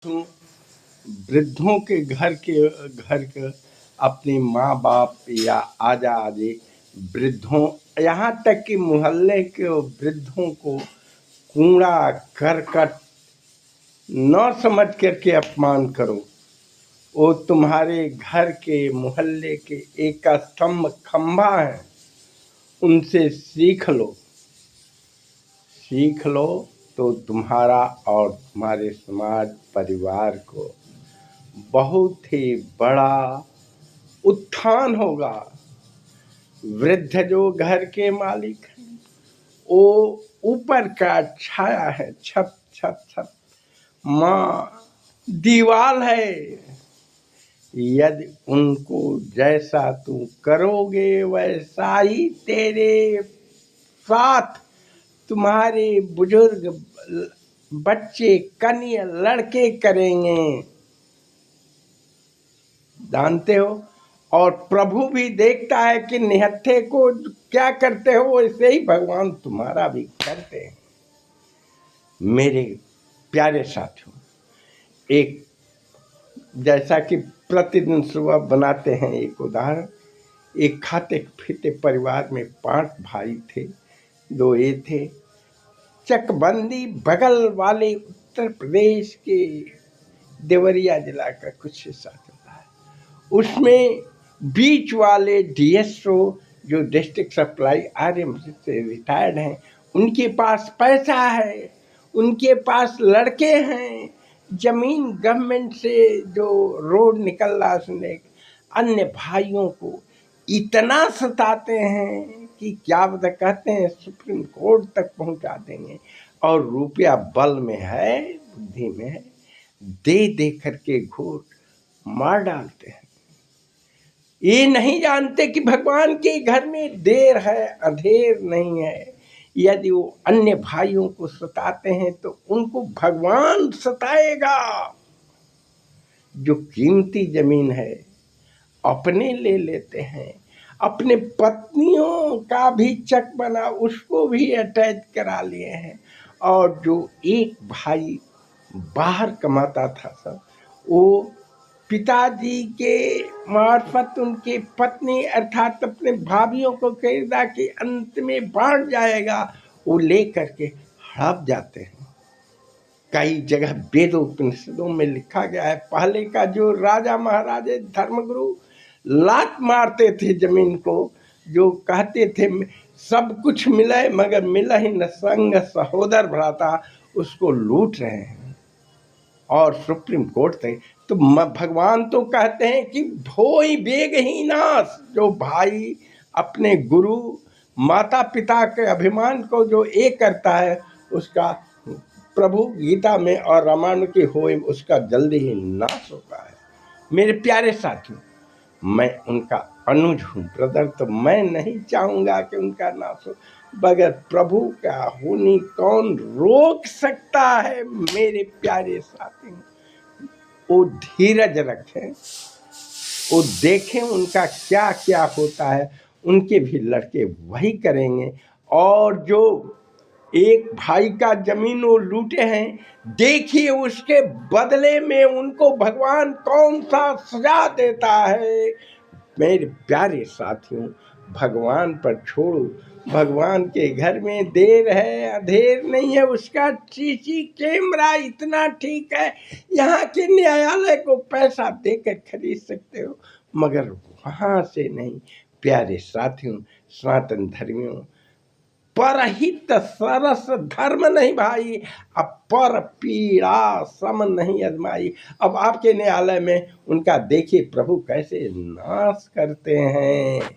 तो वृद्धों के घर के अपने माँ बाप या आजा आजे वृद्धों, यहाँ तक कि मोहल्ले के वृद्धों को कूड़ा करकट न समझ करके अपमान करो। वो तुम्हारे घर के मोहल्ले के एक स्तंभ खंभा है, उनसे सीख लो तो तुम्हारा और तुम्हारे समाज परिवार को बहुत ही बड़ा उत्थान होगा। वृद्ध जो घर के मालिक हैं, वो ऊपर का छाया है, छत छत छत माँ दीवाल है। यदि उनको जैसा तू करोगे वैसा ही तेरे साथ तुम्हारे बुजुर्ग बच्चे कन्या लड़के करेंगे, जानते हो। और प्रभु भी देखता है कि निहत्थे को क्या करते हो, वैसे ही भगवान तुम्हारा भी करते हैं। मेरे प्यारे साथियों, एक जैसा कि प्रतिदिन सुबह बनाते हैं एक उदाहरण। एक खाते पीते परिवार में 5 भाई थे, 2 ये थे। चकबंदी बगल वाले उत्तर प्रदेश के देवरिया जिला का कुछ हिस्सा चलता है। उसमें बीच वाले डीएसओ जो डिस्ट्रिक्ट सप्लाई आरएम से रिटायर्ड हैं, उनके पास पैसा है, उनके पास लड़के हैं, जमीन गवर्नमेंट से जो रोड निकल रहा है, अन्य भाइयों को इतना सताते हैं कि क्या बता, कहते हैं सुप्रीम कोर्ट तक पहुंचा देंगे। और रुपया बल में है, बुद्धि में है, दे दे करके घूट मार डालते हैं। ये नहीं जानते कि भगवान के घर में देर है, अंधेर नहीं है। यदि वो अन्य भाइयों को सताते हैं तो उनको भगवान सताएगा। जो कीमती जमीन है अपने ले लेते हैं, अपने पत्नियों का भी चक बना उसको भी अटैच करा लिए हैं। और जो एक भाई बाहर कमाता था सब, वो पिताजी के मार्फत उनके पत्नी अर्थात अपने भाभियों को खरीदा कि अंत में बांट जाएगा, वो ले करके हड़प जाते हैं। कई जगह वेद उपनिषदों में लिखा गया है, पहले का जो राजा महाराजे धर्मगुरु लात मारते थे जमीन को, जो कहते थे सब कुछ मिले मगर मिला ही न संग सहोदर भ्राता, उसको लूट रहे हैं। और सुप्रीम कोर्ट थे तो भगवान तो कहते हैं कि धोई बेग ही नाश। जो भाई अपने गुरु माता पिता के अभिमान को जो एक करता है, उसका प्रभु गीता में और रामायण के होए उसका जल्दी ही नाश होता है। मेरे प्यारे साथियों, मैं उनका अनुज हूँ ब्रदर, तो मैं नहीं चाहूँगा कि उनका नाश हो। बगैर प्रभु का होनी कौन रोक सकता है। मेरे प्यारे साथी, वो धीरज रखें, वो देखें उनका क्या क्या होता है। उनके भी लड़के वही करेंगे। और जो एक भाई का जमीन वो लूटे हैं, देखिए उसके बदले में उनको भगवान कौन सा सजा देता है। मेरे प्यारे साथियों, भगवान पर छोड़ो। भगवान के घर में देर है, अंधेर नहीं है। उसका सीसी कैमरा इतना ठीक है, यहाँ के न्यायालय को पैसा देकर खरीद सकते हो, मगर वहाँ से नहीं। प्यारे साथियों, सनातन धर्मियों, परहित सरस धर्म नहीं भाई, अब पर पीड़ा सम नहीं अजमाई। अब आपके न्यायालय में उनका देखिए प्रभु कैसे नाश करते हैं।